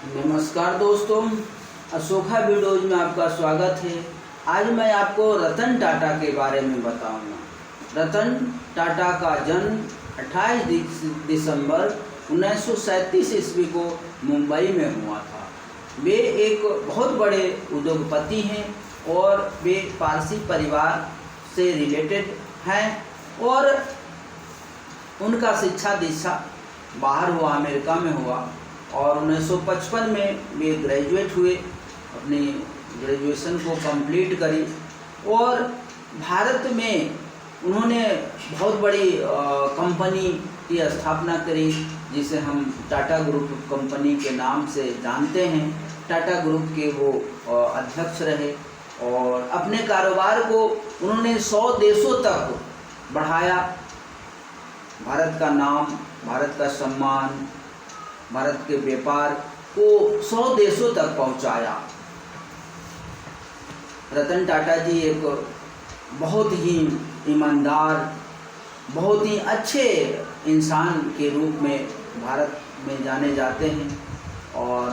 नमस्कार दोस्तों, अशोका वीडियोज में आपका स्वागत है। आज मैं आपको रतन टाटा के बारे में बताऊंगा। रतन टाटा का जन्म 28 दिसंबर 1937 ईस्वी को मुंबई में हुआ था। वे एक बहुत बड़े उद्योगपति हैं और वे पारसी परिवार से रिलेटेड हैं और उनका शिक्षा दीक्षा बाहर हुआ, अमेरिका में हुआ और 1955 में वे ग्रेजुएट हुए, अपनी ग्रेजुएशन को कंप्लीट करी और भारत में उन्होंने बहुत बड़ी कंपनी की स्थापना करी जिसे हम टाटा ग्रुप कंपनी के नाम से जानते हैं। टाटा ग्रुप के वो अध्यक्ष रहे और अपने कारोबार को उन्होंने 100 देशों तक बढ़ाया। भारत का नाम, भारत का सम्मान, भारत के व्यापार को 100 देशों तक पहुंचाया। रतन टाटा जी एक बहुत ही ईमानदार, बहुत ही अच्छे इंसान के रूप में भारत में जाने जाते हैं और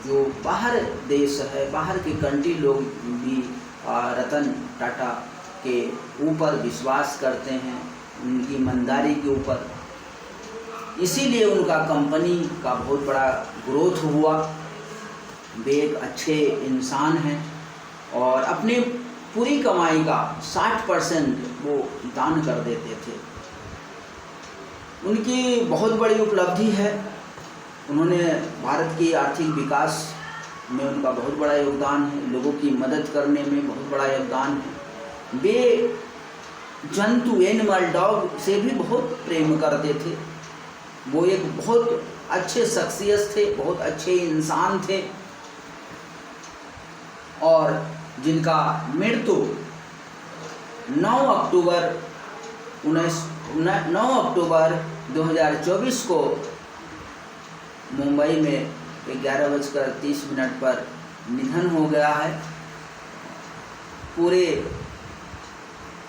जो बाहर देश है, बाहर के कंट्री लोग भी रतन टाटा के ऊपर विश्वास करते हैं, उनकी ईमानदारी के ऊपर। इसीलिए उनका कंपनी का बहुत बड़ा ग्रोथ हुआ। वे एक अच्छे इंसान हैं और अपनी पूरी कमाई का 60% वो दान कर देते थे। उनकी बहुत बड़ी उपलब्धि है। उन्होंने भारत की आर्थिक विकास में उनका बहुत बड़ा योगदान है, लोगों की मदद करने में बहुत बड़ा योगदान है। वे जंतु, एनिमल, डॉग से भी बहुत प्रेम करते थे। वो एक बहुत अच्छे शख्सियत थे, बहुत अच्छे इंसान थे और जिनका मृत्यु 9 अक्टूबर 2024 को मुंबई में 11:30 पर निधन हो गया है। पूरे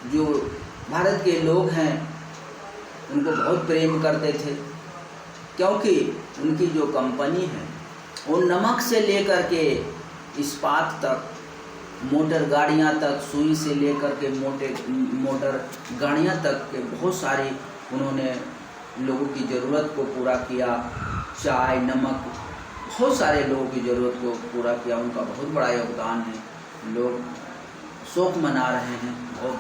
जो भारत के लोग हैं उनको बहुत प्रेम करते थे क्योंकि उनकी जो कंपनी है वो नमक से लेकर के इस्पात तक, मोटर गाड़ियां तक, सुई से लेकर के मोटर गाड़ियां तक के बहुत सारी उन्होंने लोगों की ज़रूरत को पूरा किया। चाय, नमक, बहुत सारे लोगों की ज़रूरत को पूरा किया। उनका बहुत बड़ा योगदान है। लोग शोक मना रहे हैं। बहुत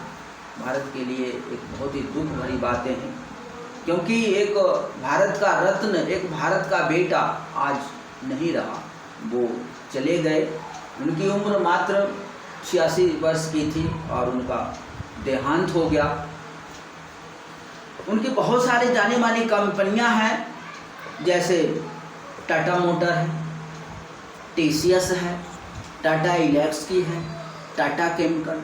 भारत के लिए एक बहुत ही दुख भरी बातें हैं क्योंकि एक भारत का रत्न, एक भारत का बेटा आज नहीं रहा, वो चले गए। उनकी उम्र मात्र 86 वर्ष की थी और उनका देहांत हो गया। उनकी बहुत सारी जानी मानी कंपनियां हैं जैसे टाटा मोटर है, टीसीएस है, टाटा इलेक्ट्रिक है, Tata chemical,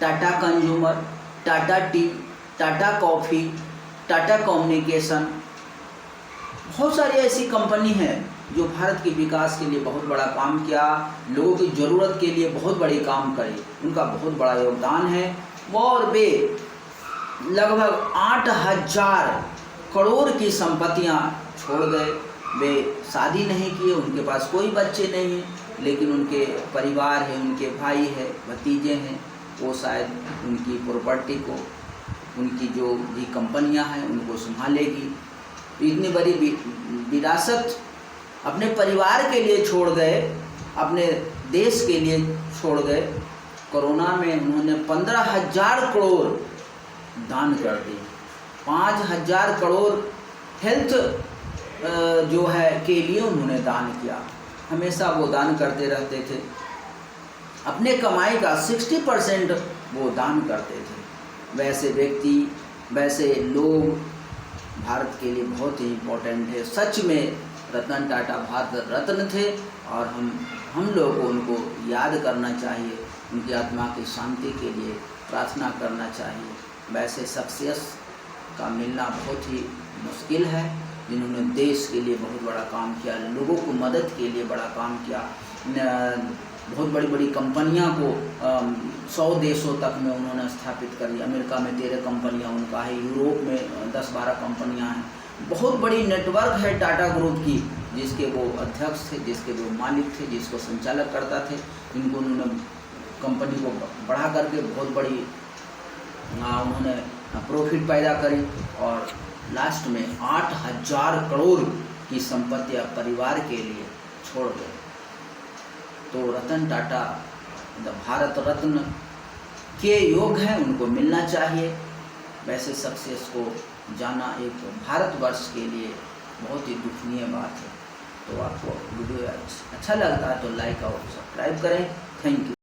Tata consumer, Tata T, Tata coffee, Tata communication. बहुत सारी ऐसी कंपनी हैं जो भारत के विकास के लिए बहुत बड़ा काम किया, लोगों की ज़रूरत के लिए बहुत बड़ी काम करी। उनका बहुत बड़ा योगदान है और वे लगभग 8,000 करोड़ की संपत्तियां छोड़ गए। वे शादी नहीं किए, उनके पास कोई बच्चे नहीं हैं, लेकिन उनके परिवार है, उनके भाई है, भतीजे हैं, वो शायद उनकी प्रॉपर्टी को, उनकी जो भी कंपनियां हैं उनको संभालेगी। इतनी बड़ी विरासत अपने परिवार के लिए छोड़ गए, अपने देश के लिए छोड़ गए। कोरोना में उन्होंने 15,000 करोड़ दान कर दी। 5,000 करोड़ हेल्थ जो है के लिए उन्होंने दान किया। हमेशा वो दान करते रहते थे। अपने कमाई का 60% वो दान करते थे। वैसे व्यक्ति, वैसे लोग भारत के लिए बहुत ही इम्पोर्टेंट है। सच में रतन टाटा भारत रत्न थे और हम लोगों को उनको याद करना चाहिए, उनकी आत्मा की शांति के लिए प्रार्थना करना चाहिए। वैसे शख्सियत का मिलना बहुत ही मुश्किल है जिन्होंने देश के लिए बहुत बड़ा काम किया, लोगों को मदद के लिए बड़ा काम किया। बहुत बड़ी बड़ी कंपनियां को 100 देशों तक में उन्होंने स्थापित कर दिया। अमेरिका में 13 कंपनियां उनका है, यूरोप में 10-12 कंपनियां हैं। बहुत बड़ी नेटवर्क है टाटा ग्रुप की, जिसके वो अध्यक्ष थे, जिसके वो मालिक थे, जिसको संचालक करता थे, जिनको उन्होंने कंपनी को बढ़ा करके बहुत बड़ी उन्होंने प्रॉफिट पैदा करी और लास्ट में 8,000 करोड़ की संपत्ति परिवार के लिए छोड़ गए। तो रतन टाटा भारत रत्न के योग्य हैं, उनको मिलना चाहिए। वैसे सक्सेस को जाना एक भारतवर्ष के लिए बहुत ही दुखनीय बात है। तो आपको वीडियो अच्छा लगता है तो लाइक और सब्सक्राइब करें। Thank you.